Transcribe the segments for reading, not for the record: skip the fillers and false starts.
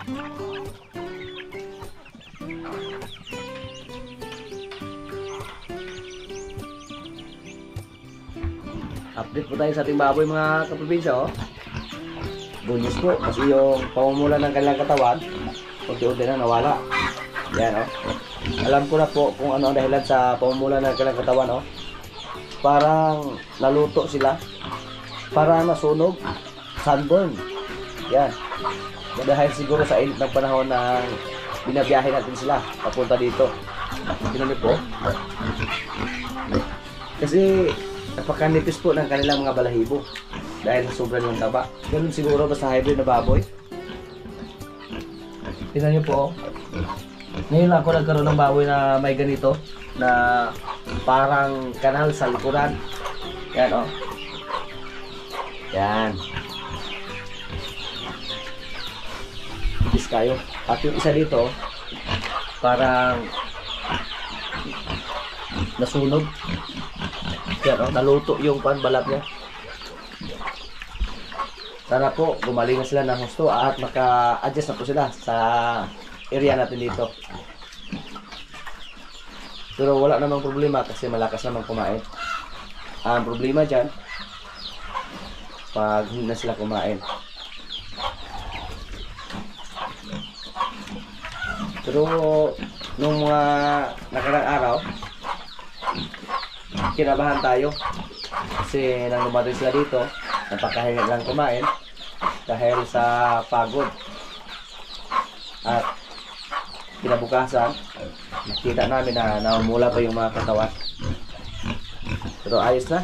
Update po tayo sa ating baboy mga kaprobinsya, oh. Good news po, kasi yung pamumula ng kanilang katawan, unti-unti na nawala. Yan, oh. Alam ko na po kung ano ang dahilan sa pamumula ng kanilang katawan, oh. Parang naluto sila, parang nasunog, sunburn. Yan. Dahil siguro sa init ng panahon na binabiyahe natin sila papunta dito. Tingnan niyo po. Kasi napakanipis po ng kanilang mga balahibo dahil sa sobrang ng taba. Ganun siguro basta hybrid na baboy. Tingnan niyo po. Ngayon ako nagkaroon ng baboy na may ganito na parang kanal sa likuran. Yan, oh. Yan. Ipis kayo. At yung isa dito parang nasunog. Yan, oh, naluto yung panbalat niya. Sana po gumaling na sila ng husto at maka-adjust na po sila sa area natin dito. Pero wala namang problema kasi malakas naman kumain. Ang problema dyan pag hindi na sila kumain. Pero nung mga nakarang araw kinabahan tayo kasi nang dumating sila dito napakahinga lang kumain dahil sa pagod. At kinabukasan nakita namin na namumula pa yung mga katawan, pero ayos na,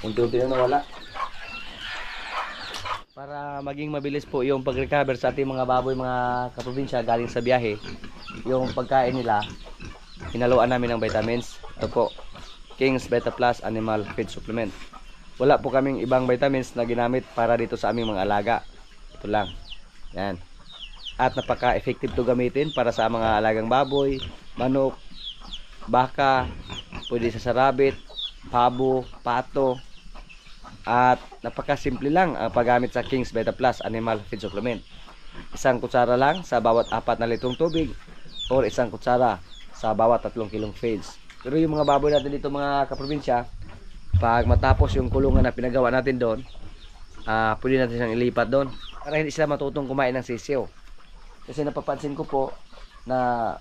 unti-unti na nawala. Para maging mabilis po yung pag-recover sa ating mga baboy mga kaprobinsya galing sa biyahe, yung pagkain nila hinaluan namin ng vitamins. Ito po, King's Beta Plus Animal Feed Supplement. Wala po kaming ibang vitamins na ginamit para dito sa aming mga alaga. Ito lang. Yan. At napaka-effective to gamitin para sa mga alagang baboy, manok, baka, pwede sa rabbit, pabo, pato. At napaka-simple lang ang paggamit sa King's Beta Plus Animal Feed Supplement. Isang kutsara lang sa bawat 4 na litrong tubig or isang kutsara sa bawat 3 kilong feeds. Pero yung mga baboy natin dito mga kaprobinsya, pag matapos yung kulungan na pinagawa natin doon, pwede natin siyang ilipat doon para hindi sila matutong kumain ng sisiyo. Kasi napapansin ko po na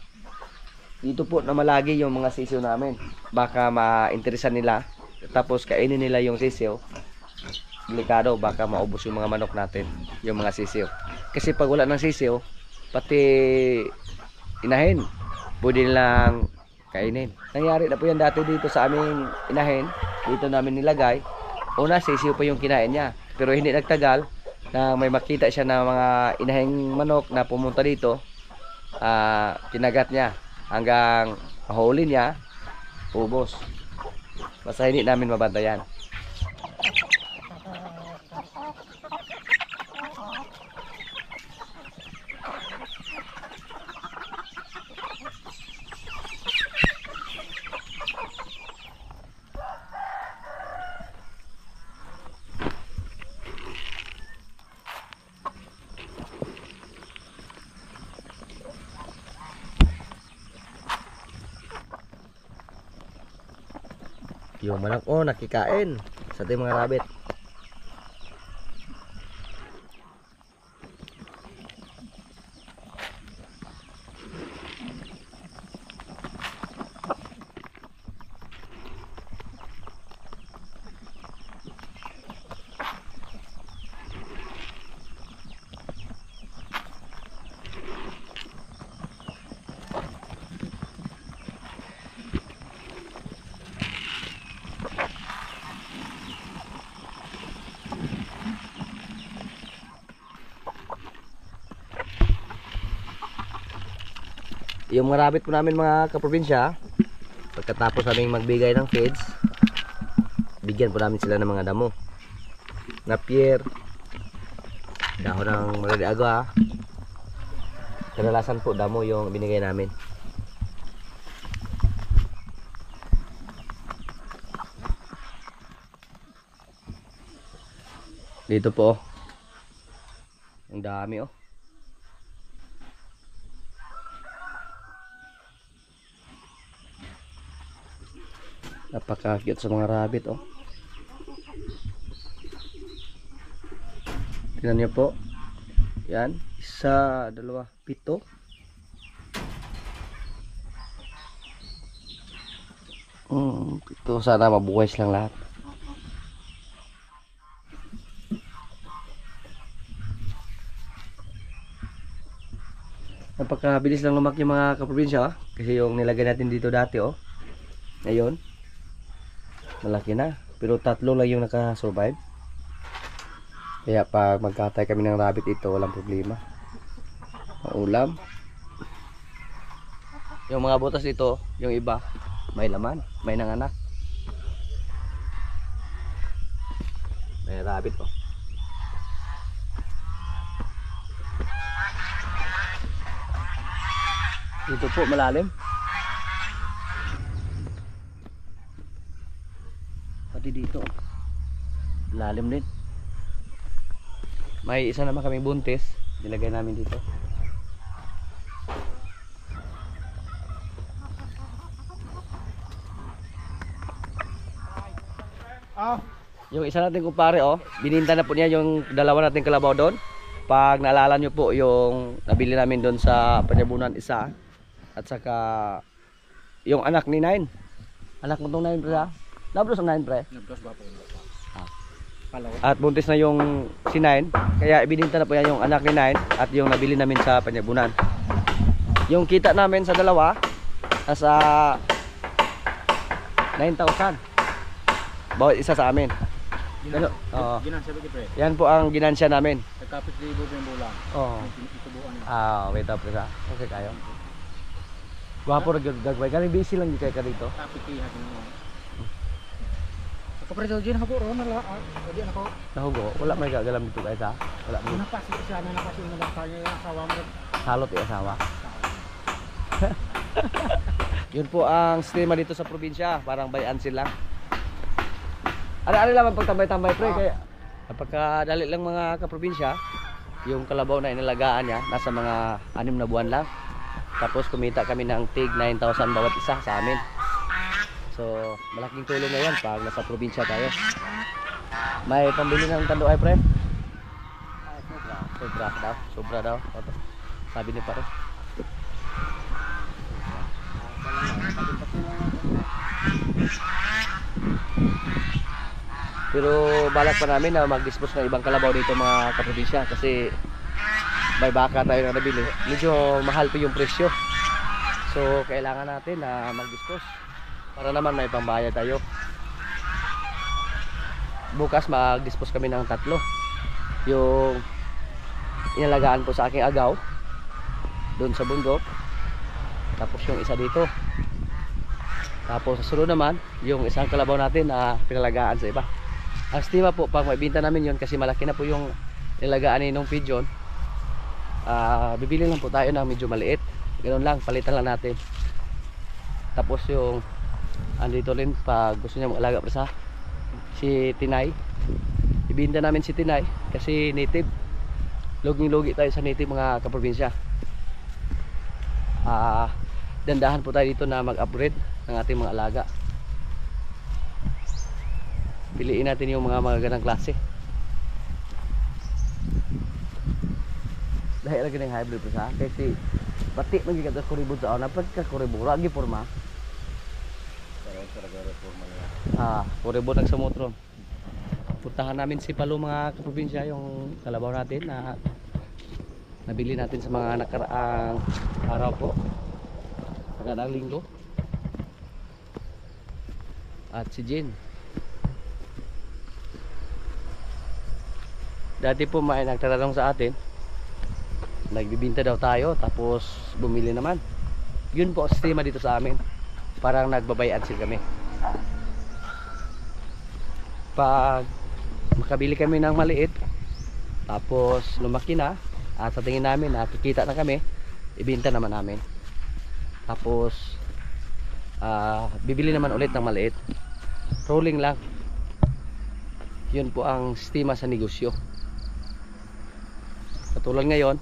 dito po na malagi yung mga sisiyo namin. Baka mainteresan nila, tapos kainin nila yung sisiyo. Delikado, baka maubos yung mga manok natin, yung mga sisiyo. Kasi pag wala ng sisiyo, pati inahin pwede nilang kainin. Nangyari na po yan dati dito sa aming inahin. Dito namin nilagay. Una, sisiyo pa yung kinain niya. Pero hindi nagtagal na may makita siya na mga inahing manok na pumunta dito. Kinagat niya hanggang mahuli niya, ubos. Basta hindi namin mabantayan. Yung manok nakikain sa ating mga rabbit. Yung mga rabbit po namin mga kaprobinsya, pagkatapos naming magbigay ng feeds, bigyan po namin sila ng mga damo. Napier, dahon ng malaliaga. Kadalasan po damo yung binigay namin. Dito po, Ang dami oh. Napaka-cute sa mga rabbit oh. Tingnan niyo po. Yan, 1, 2, 7. Ito sana mabuhay silang lahat. Napakabilis lang lumaki yung mga kaprobinsya oh. Kasi yung nilagay natin dito dati oh. Ngayon malaki na. Pero 3 lang yung nakasurvive. Kaya pag magkatay kami ng rabbit ito, walang problema. Ang ulam. Yung mga butas dito, yung iba may laman, may nanganak. May rabbit oh. Dito po malalim. Pati dito lalim din. May isa naman kaming buntis, nilagay namin dito. Yung isa natin kumpare oh, bininta na po niya yung dalawa nating kalabaw doon. Pag naalala nyo po yung nabili namin doon sa Panyabunan isa, at saka yung anak ni Nine. Anak mo tong Nine pre ha? Nablos ang 9 pre? Nablos ba po? At buntis na yung si Nine. Kaya ibininta na po yan yung anak ni Nine at yung nabili namin sa Panyabunan. Yung kita namin sa dalawa nasa 9,000 bawat isa sa amin. Ano? Ginansya ba pre? Yan po ang ginansya namin. Nagkapit libo yung bulang. Oo. Wait up sa. Okay kayo. Wapo ra gagway. Galing busy lang di kay ka dito. Kapit kiha mo. Ako pre Jojin habo ro na la. Di ako. Nahugo. Wala may gagalam dito guys ha. Wala mo. Napasi siya na napasi na bata niya yung asawa mo. Halot yung asawa. Yun po ang sistema dito sa probinsya. Parang bayan sila. Ari-ari lang pagtambay-tambay pre kaya napakadali lang mga kaprobinsya. Yung kalabaw na inalagaan niya nasa mga 6 na buwan lang. Tapos kumita kami ng tig 9,000 bawat isa sa amin. So malaking tulong na yan pag nasa probinsya tayo. May pambili ng tando ay pre? Sobra daw. Sabi ni pare. Pero balak pa namin na mag-dispose ng ibang kalabaw dito mga kaprobinsya kasi may baka tayo na nabili. Medyo mahal pa yung presyo. So kailangan natin na mag-dispose para naman may pambayad tayo. Bukas mag-dispose kami ng 3. Yung inalagaan po sa aking agaw doon sa bundok. Tapos yung isa dito. Tapos sa sunod naman yung isang kalabaw natin na pinalagaan sa iba. Ang estima po pag maibenta namin yun kasi malaki na po yung nilagaan ni nung pigeon. Bibili lang po tayo ng medyo maliit. Ganoon lang, palitan lang natin. Tapos yung andito rin pag gusto niya mag-alaga pa sa si Tinay. Ibinta namin si Tinay kasi native. Loging-logi tayo sa native mga kaprobinsya. Dandahan po tayo dito na mag-upgrade ng ating mga alaga. Piliin natin yung mga magagandang klase. Dahil lagi ng hybrid po sa kasi pati magigat sa kuribod sa ona pagka kuribod lagi forma. Kuribod ang samotron. Puntahan namin si Palo mga kaprobinsya yung kalabaw natin na nabili natin sa mga nakaraang araw po. Nakaraang linggo. At si Jin. Dati po may nagtatanong sa atin, nagbibinta daw tayo tapos bumili naman. Yun po ang sistema dito sa amin. Parang nagbabayan sila kami. Pag makabili kami ng maliit tapos lumaki na at sa tingin namin nakikita na kami, ibinta naman namin. Tapos bibili naman ulit ng maliit. Rolling lang. Yun po ang sistema sa negosyo. Katulad ngayon,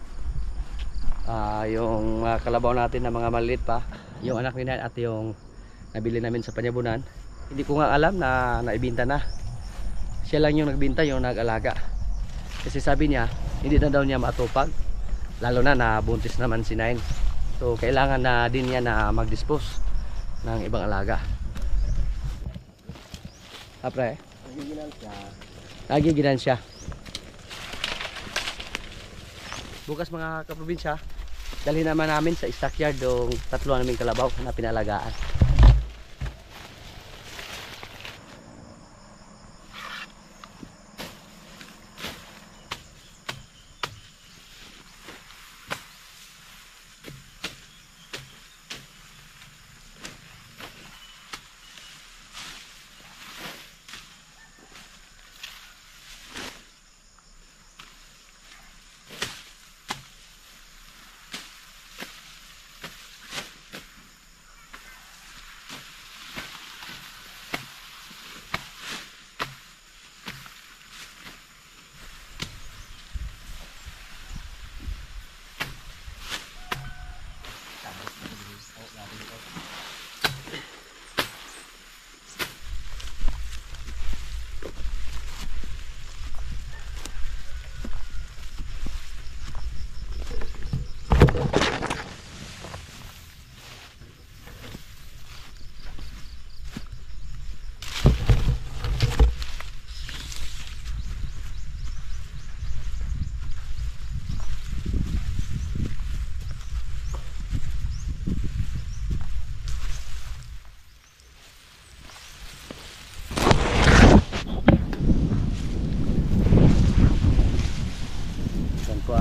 yung mga kalabaw natin na mga maliit pa, yung anak ni Nan at yung nabili namin sa Panyabunan, hindi ko nga alam na naibinta na. Siya lang yung nagbinta, yung nag-alaga. Kasi sabi niya, hindi na daw niya matupag, lalo na buntis naman si Nine. So kailangan na din niya na mag-dispose ng ibang alaga. Apre, nagiginan siya. Bukas mga kaprobinsya, dalhin naman namin sa stockyard yung tatlo naming kalabaw na pinalagaan.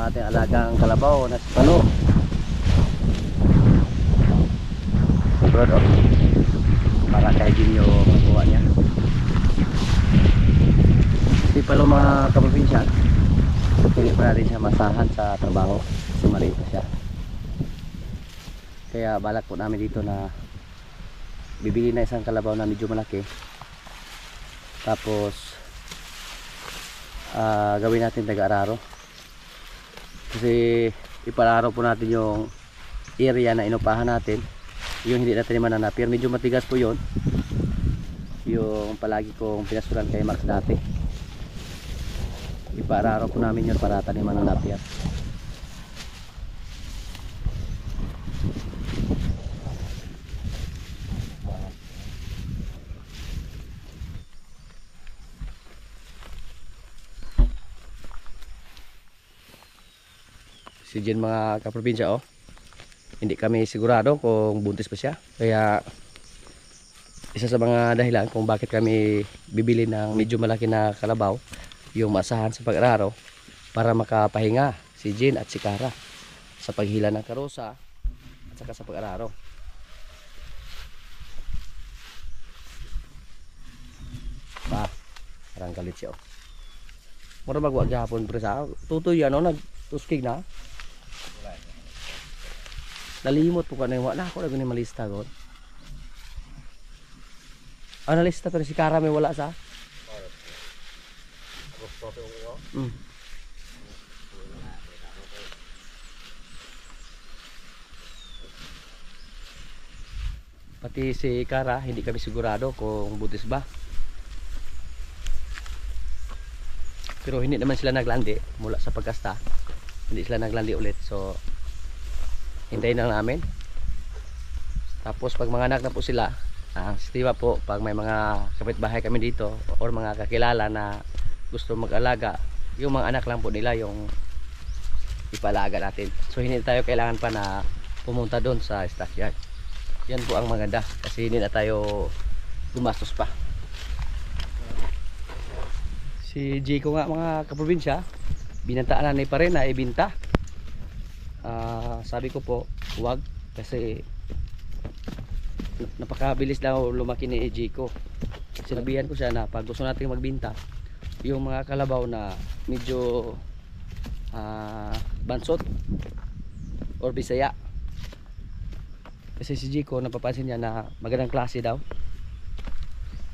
Ating alagang kalabaw na si Pano. Bro, para kay Jin yung kuha niya. Si Palo mga kaprobinsya, hindi pa natin siya masahan sa trabaho kasi maliit pa siya. Kaya balak po namin dito na bibili na isang kalabaw na medyo malaki, tapos gawin natin taga-araro. Kasi ipararo po natin yung area na inupahan natin, yung hindi natin mananap. Pero medyo matigas po yun, yung palagi kong pinasulan kay Max dati. Ipararo po namin yun para taniman ng napier. Si Jen mga kaprobinsya, hindi kami sigurado kung buntis pa siya. Kaya isa sa mga dahilan kung bakit kami bibili ng medyo malaki na kalabaw, yung maasahan sa pag-araro, para makapahinga si Jen at si Kara sa paghila ng karosa at saka sa pag-araro. Parang galit siya. Mura magwag hapon pre sa tutoy nagtuskig na. Nalimot po ka na yung wala ako na malista ko. Nalista to si Kara may wala sa? Pati si Kara hindi kami sigurado kung buntis ba. Pero hindi naman sila naglandi mula sa pagkasta. Hindi sila naglandi ulit. So hintayin lang namin. Tapos pag mga anak na po sila, Steve po, pag may mga kapitbahay kami dito or mga kakilala na gusto mag-alaga, yung mga anak lang po nila yung ipalaga natin. So hindi tayo kailangan pa na pumunta doon sa stockyard. Yan po ang maganda kasi hindi na tayo gumastos pa. Si Jiko nga mga kaprobinsya, binantaan na pa rin na ibinta. Sabi ko po huwag kasi napakabilis daw lumaki ni Jiko. Sinabihan ko siya na pag gusto natin magbinta, yung mga kalabaw na medyo bansot or bisaya, kasi si Jiko napapansin niya na magandang klase daw,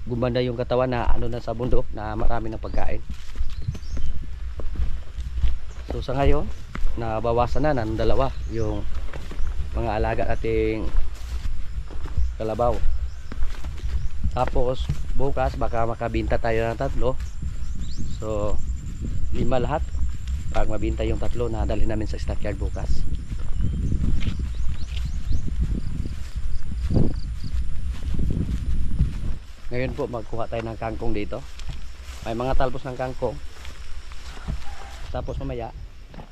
gumanda yung katawan na na sa bundok na marami ng pagkain. So sa ngayon nabawasan na ng dalawa yung mga alaga nating kalabaw. Tapos bukas baka makabinta tayo ng 3. So 5 lahat. Pag mabinta yung 3 na dalhin namin sa stockyard bukas. Ngayon po magkuha tayo ng kangkong dito. May mga talbos ng kangkong. Tapos mamaya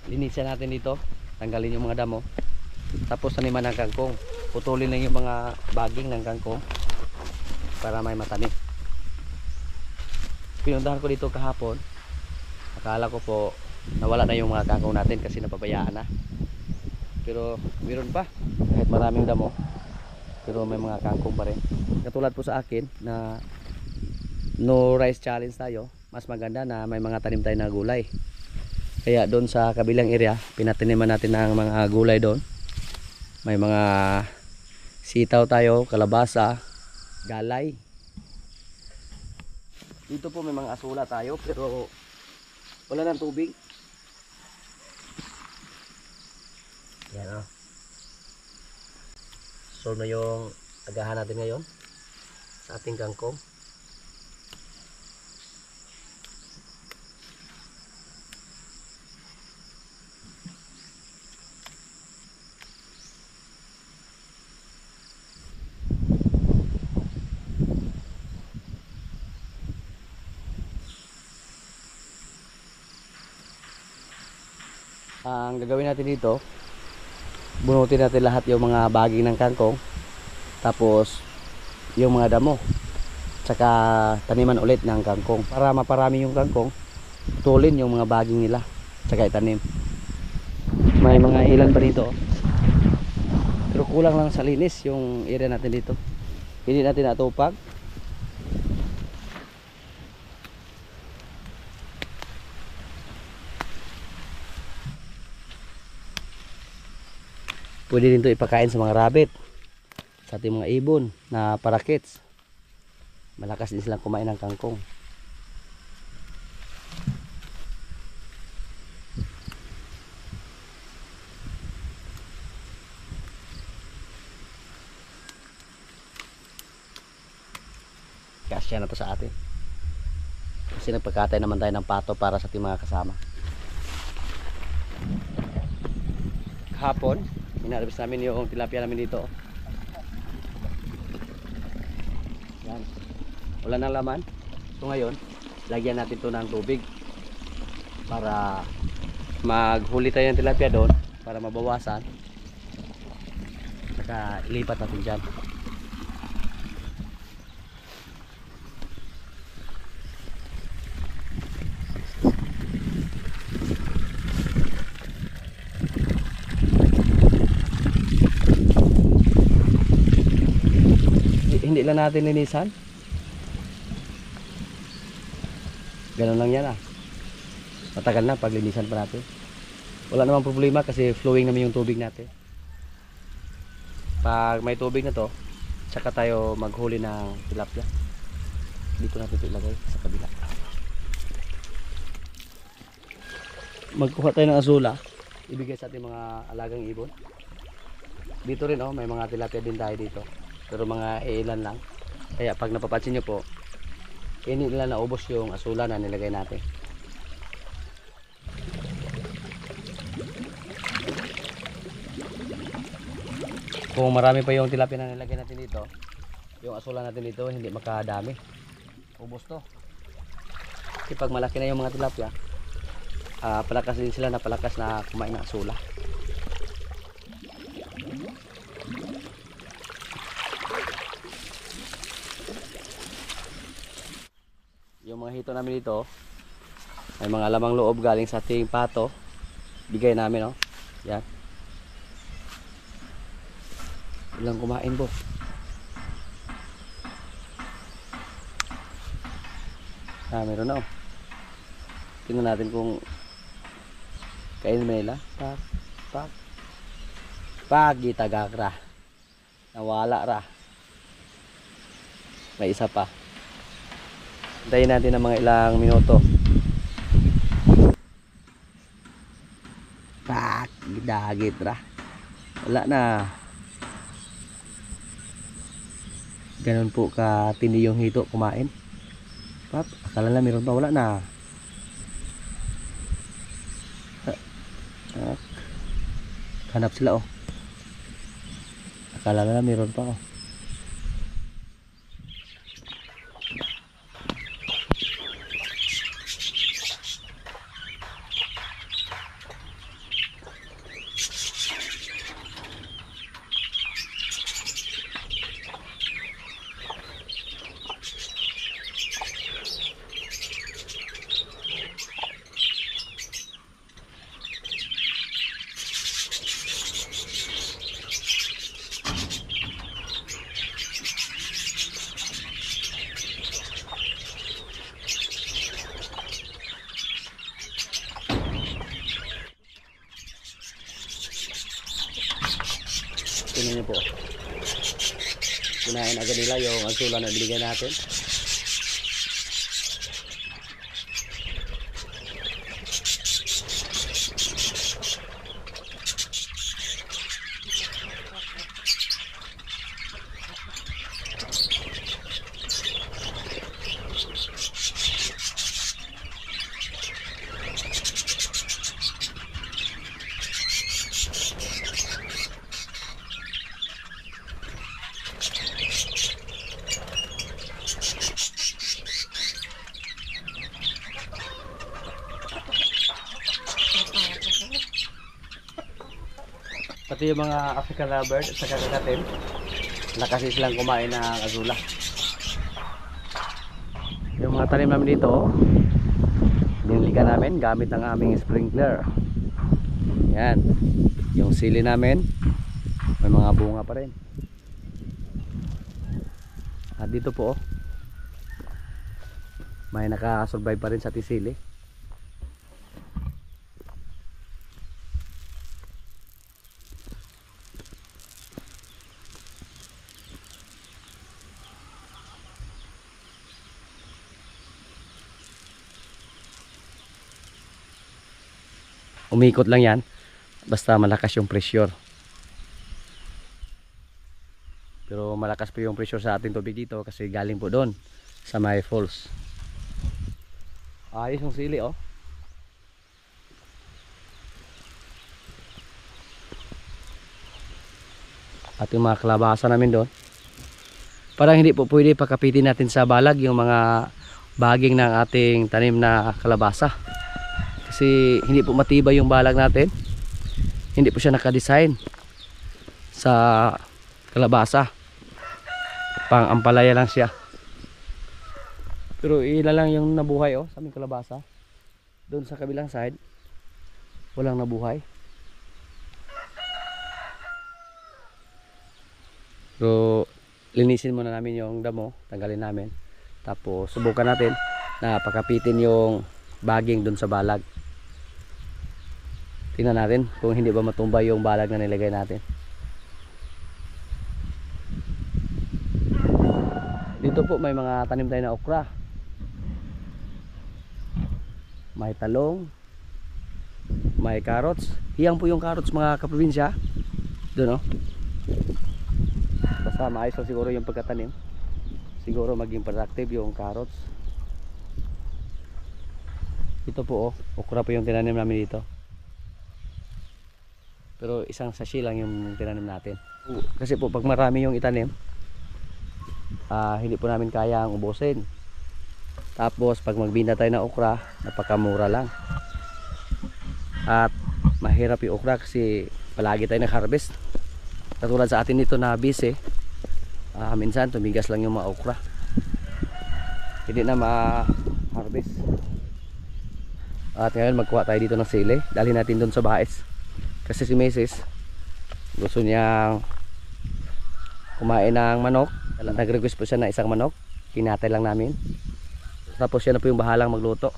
linisin natin dito, tanggalin yung mga damo. Tapos taniman ng kangkong. Putulin lang yung mga baging ng kangkong para may matanim. Pinuntahan ko dito kahapon. Akala ko po nawala na yung mga kangkong natin kasi napabayaan na. Pero meron pa. Kahit maraming damo, pero may mga kangkong pa rin. Katulad po sa akin na no rice challenge tayo, mas maganda na may mga tanim tayo na gulay. Kaya doon sa kabilang area, pinataniman natin ng mga gulay doon. May mga sitaw tayo, kalabasa, galay. Dito po may mga asula tayo pero wala nang tubig. Yan o. Solve na yung agahan natin ngayon sa ating kangkong. Ang gagawin natin dito, bunutin natin lahat yung mga baging ng kangkong, tapos yung mga damo, tsaka taniman ulit ng kangkong para maparami yung kangkong. Tulin yung mga baging nila tsaka itanim. May mga ilan pa dito pero kulang lang sa linis yung area natin dito. Hindi natin natupag. Pwede din ito ipakain sa mga rabbit, sa ating mga ibon na parakits. Malakas din silang kumain ng kangkong. Kasya na to sa atin. Kasi nagpagkatay naman tayo ng pato para sa ating mga kasama. Kahapon inarabis namin yung tilapia namin dito. Yan. Wala nang laman. So ngayon, lagyan natin to ng tubig para maghuli tayo ng tilapia doon para mabawasan. Saka ilipat natin dyan. Hindi lang natin linisan. Ganun lang yan ah. Matagal na pag linisan pa natin. Wala namang problema kasi flowing naman yung tubig natin. Pag may tubig na to, saka tayo maghuli ng tilapia. Dito natin ito ilagay sa kabila. Magkuha tayo ng asula, ibigay sa ating mga alagang ibon. Dito rin oh, may mga tilapia din tayo dito. Pero mga ilan lang. Kaya pag napapansin nyo po, hindi nila naubos yung asula na nilagay natin. Kung marami pa yung tilapia na nilagay natin dito, yung asula natin dito hindi makadami. Ubos to. Kasi pag malaki na yung mga tilapia, palakas din sila na palakas na kumain ng asula. Yung mga hito namin dito, may mga lamang loob galing sa ating pato. Bigay namin, oh. Yan. Ilang kumain po. Meron na, oh. Tingnan natin kung kainin mo nila. Gitagak ra. Nawala ra. May isa pa. Hintayin natin ng mga ilang minuto. Tak, dagit ra. Wala na. Ganun po katindi yung hito kumain. Pap, akala na meron pa, wala na. Ah, hanap sila oh. Akala na meron pa oh. Tingnan niyo po. Kinain agad nila yung ansula na binigay natin. Pati yung mga African lovebird at saka kakatin, nakasi silang kumain ng azula. Yung mga tanim namin dito, diniligan namin gamit ang aming sprinkler. Yan. Yung sili namin, may mga bunga pa rin. At dito po, may nakasurvive pa rin sa tisili. Umikot lang yan basta malakas yung pressure, pero malakas po yung pressure sa ating tubig dito kasi galing po doon sa may falls. Ayos yung sili oh. At yung mga kalabasa namin doon, parang hindi po pwede pakapitin natin sa balag yung mga baging ng ating tanim na kalabasa. Kasi hindi po matibay yung balag natin. Hindi po siya nakadesign sa kalabasa. Pang ampalaya lang siya. Pero ilan lang yung nabuhay oh sa aming kalabasa. Doon sa kabilang side, walang nabuhay. Pero linisin muna namin yung damo, tanggalin namin. Tapos subukan natin na pakapitin yung baging doon sa balag. Tingnan natin kung hindi ba matumba yung balag na nilagay natin. Dito po may mga tanim tayo na okra. May talong, may carrots. Hiyang po yung carrots mga kaprobinsya. Doon oh. Basta maayos lang siguro yung pagkatanim. Siguro maging productive yung carrots. Ito po oh, okra po yung tinanim namin dito. Pero isang sachet lang yung tinanim natin. Kasi po pag marami yung itanim, hindi po namin kaya ang ubusin. Tapos pag magbinda tayo ng okra, napakamura lang. At mahirap yung okra kasi palagi tayo nag-harvest. Katulad sa atin dito na busy, minsan tumigas lang yung mga okra. Hindi na ma-harvest. At ngayon magkuha tayo dito ng sili. Dalhin natin doon sa bahis. Kasi si Mrs. gusto niyang kumain ng manok. Nag-request po siya na isang manok. Kinatay lang namin. Tapos siya na po yung bahalang magluto.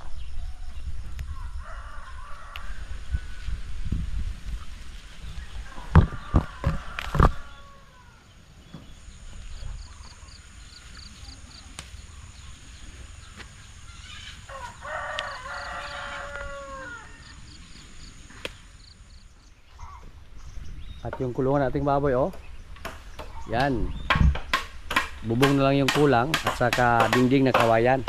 At yung kulungan nating baboy, oh. Yan. Bubong na lang yung kulang at saka dingding na kawayan.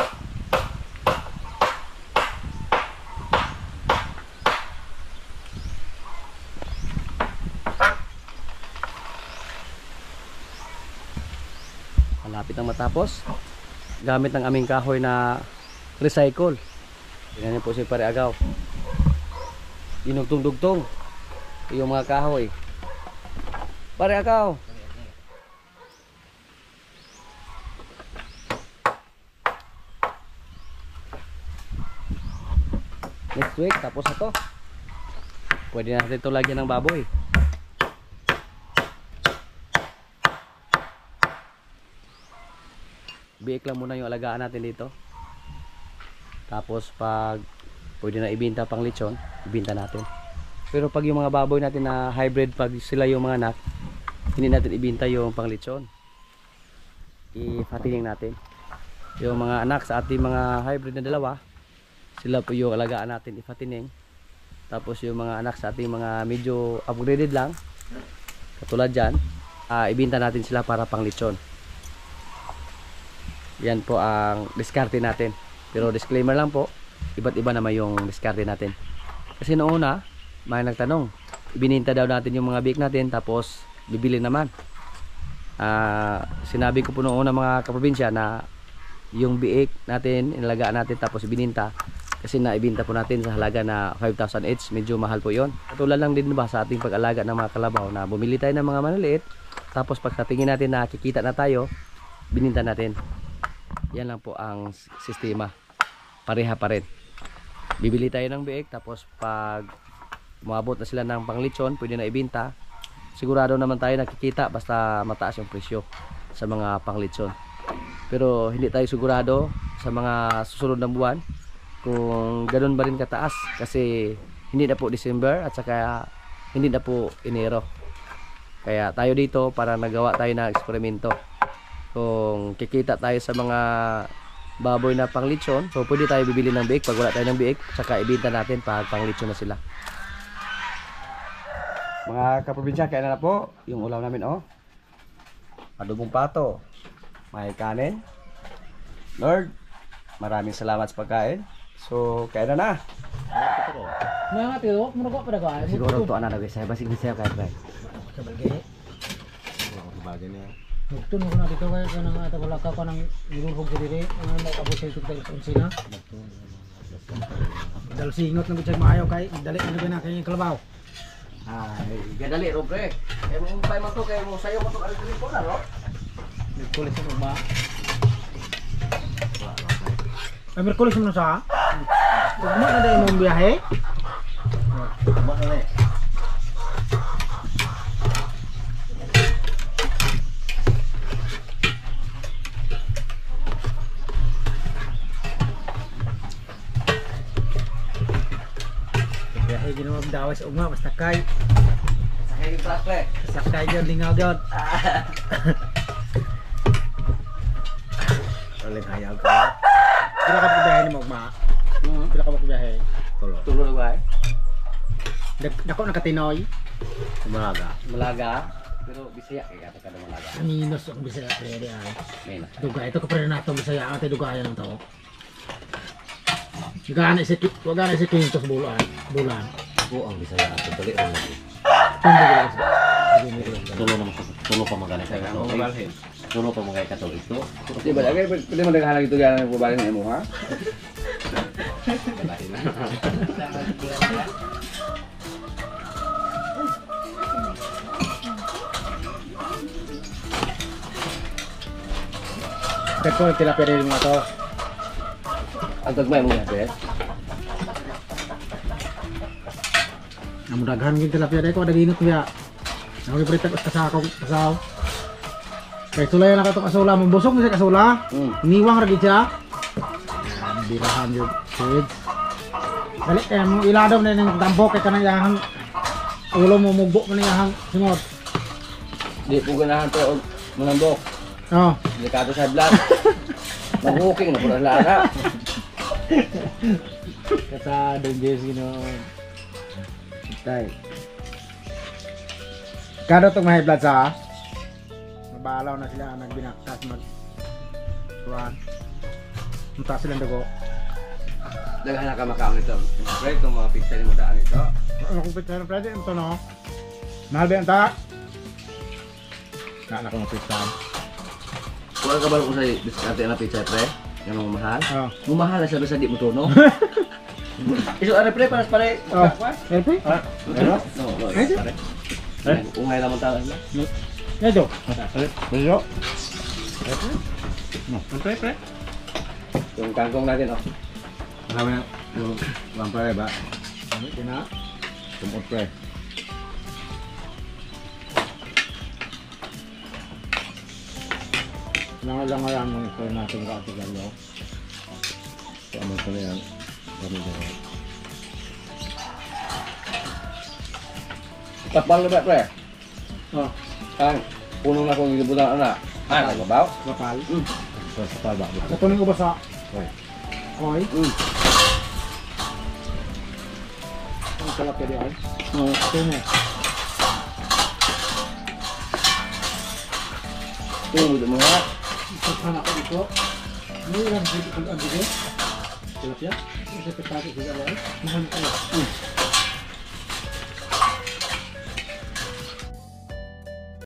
Malapit ang matapos. Gamit ng aming kahoy na recycle. Tingnan niyo po si Pare Agaw. Dinugtong-dugtong yung mga kahoy. Pare Agaw. Next week tapos na to. Pwede natin ito lagyan ng baboy. Biik lang muna yung alagaan natin dito. Tapos pag pwede na ibenta pang lechon, ibenta natin. Pero pag yung mga baboy natin na hybrid, pag sila yung mga anak, hindi natin ibenta yung pang lechon. I-fattening natin. Yung mga anak sa ating mga hybrid na dalawa, sila po yung alagaan natin, i-fattening. Tapos yung mga anak sa ating mga medyo upgraded lang, katulad dyan, ibenta natin sila para pang lechon. Yan po ang diskarte natin. Pero disclaimer lang po, iba't iba naman yung diskarte natin. Kasi noong una, may nagtanong, ibininta daw natin yung mga biik natin, tapos bibili naman. Sinabi ko po noong una mga kaprobinsya na yung biik natin, inalagaan natin tapos ibininta. Kasi naibinta po natin sa halaga na 5,000 each, medyo mahal po yon. Katulad lang din ba sa ating pag-alaga ng mga kalabaw na bumili tayo ng mga maliliit, tapos pag sa tingin natin na kikita na tayo, bininta natin. Yan lang po ang sistema. Pareha pa rin. Bibili tayo ng biik, tapos pag umabot na sila ng panglechon, pwede na ibenta. Sigurado naman tayo nakikita basta mataas yung presyo sa mga panglechon. Pero hindi tayo sigurado sa mga susunod na buwan kung ganoon ba rin kataas, kasi hindi na po December at saka hindi na po Enero. Kaya tayo dito para nagawa tayo ng eksperimento. Kung kikita tayo sa mga baboy na panglechon, so pwede tayo bibili ng biik pag wala tayo ng biik, saka ibenta natin pag panglechon na sila. Mga kaprobinsya, kaya na po yung ulam namin, oh. Adobong pato, may kanin. Lord, maraming salamat sa pagkain. So kaya na. Mga tiro, muna pa daga. Siguro to ana nagay sa basig sa kay bay. Sa bagay. Bagay niya. Nagtun ko na dito kaya kanang ata wala ka nang nilulhog sa diri, ang nakabot sa tugtay sa unsina. Dal singot na gud maayo kay dali na kay kalabaw. Ay, gadali ro pre. Kay mo pay man to kay mo sayo mo to ari ko na ro. Merkulis sa ugma. Ay Merkulis mo sa? Ugma na dai mo biyahe. Ugma na le. Biyahe ginawa dawas sa ugma basta kay. Sakay yung truck pre. Sakay gyud lingaw gyud. Aling hayag ko. Pila ka biyahe ni mo ugma? Pila ka biyahe? Tulo na ba? Dako nakatinoy. Malaga. Pero Bisaya kay kata kada Malaga. Aminos ang Bisaya pwede ay. May na. Duga ito ko pa rin nato Bisaya ate dugayan ng tao. Gana si Quintos bulan. Oo, ang Bisaya ato dali ang lagi. Tulo pa magana kay kato. Tulo pa magay kato ito. Di ba lagay pwede mo naghahanap ito yan ng babae ng imo ha? Dako tilapia rin mga to. Ang tagmay mo yan pre. Ang daghan gyud tilapia dai ko daginot biya. Ang iprita ko sa sakong pasaw. Kay sulay na kato kasula mo busog ni kasula. Niwang ra gid siya. Birahan yun. Sid. Dali, mo iladaw na yung dambo kay kanang yahang ulo mo mugbo mo na yahang simot. Di po ganahan to manambok. Oh. Delikado sa blood. Mag-booking na po na lana. Kata dangerous gino. Tay. Kado itong may blood sa mabalaw na sila nagbinaktas mag tuwan. Munta silang dugo. Daghan na ka makaon ito. Pre, itong mga pizza ni mo daan ito. Ano kung pizza ng pwede? Ito no? Mahal ba yan ta? Na kong pizza. Kuha ka ba kung sa diskarte na pizza, pre? Ganong mahal? Oh. Mumahal na sabi sa di mo tuno. Iso are pre, paras pare. Oh. Help me? Ano? No, Ay, pare. Ungay naman tayo. Ito. Beso. Pre. Yung kangkong natin, oh. Marami yung vampire ba? Ano kina? Tumot pre. Nangalangalan ng ito natin katigal no? Tama ko na yan. Kami dito. Tapal na ba, pre? Oh, Ang punong na kong ilibutan na. Ah, nagbabaw? kapal. Sa taba. Ito na ko ba sa? Oy. Oy. Ang kalap ka di ay. Ito na. Tingnan mo nga. Ipaghan ako dito. Ano yung dito kung ang dito? Tilapia? Isa pa tayo sa gawin. Mahal ka na.